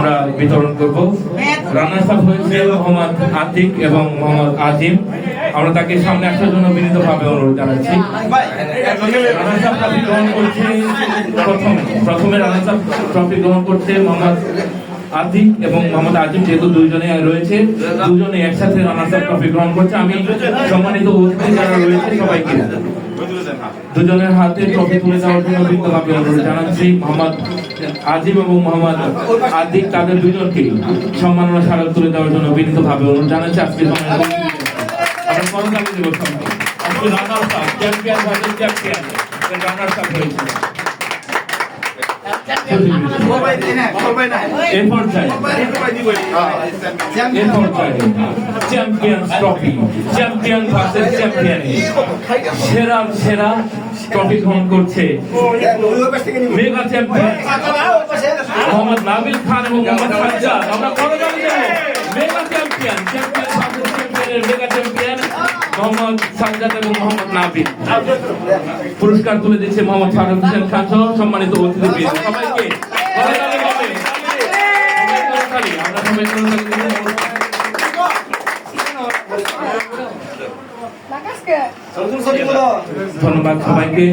আমরা বিতরণ করব। রানার্স আপ হয়েছে মোহাম্মদ আতিক এবং মোহাম্মদ আজিম। আমরা তাকে সামনে আসার জন্য বিনীতভাবে অনুরোধ জানাচ্ছি। রানার্স আপ ট্রফি গ্রহণ করছে প্রথমে রানার্স আপ ট্রফি গ্রহণ করছে মোহাম্মদ আতিক এবং মোহাম্মদ আজিম, যেহেতু দুইজনে রয়েছে, দুজনে একসাথে রানার্স আপ ট্রফি গ্রহণ করছে। আমি সম্মানিত অতিথি যারা রয়েছে সবাইকে দুজনের হাতে ট্রফি তুলে দেওয়ার জন্য বিনীতভাবে অনুরোধ জানাচ্ছি। মোহাম্মদ আজিম এবং মোহাম্মদ আতিক তাদের দুজনকে সম্মাননা স্মারক তুলে দেওয়ার জন্য বিনীতভাবে অনুরোধ জানাচ্ছি। আজকে করতালি দেব সবাই। আজকে runners up champion versus champion runners up হয়েছে। Champion trophy, champion versus champion, সেরা ট্রফি গ্রহণ করছে মেগা চ্যাম্পিয়ন মোহাম্মদ নাবিল খান এবং মোহাম্মদ সাজ্জাদ। আমরা করতালি দেব। মেগা চ্যাম্পিয়ন ভার্সেস চ্যাম্পিয়নের মেগা চ্যাম্পিয়ন মোহাম্মদ সাজ্জাদ এবং মোহাম্মদ নাবিল। পুরস্কার তুলে দিচ্ছে মোহাম্মদ ফারুক হোসেন খান সহ সম্মানিত অতিথি সবাইকে। ধন্যবাদ সবাইকে।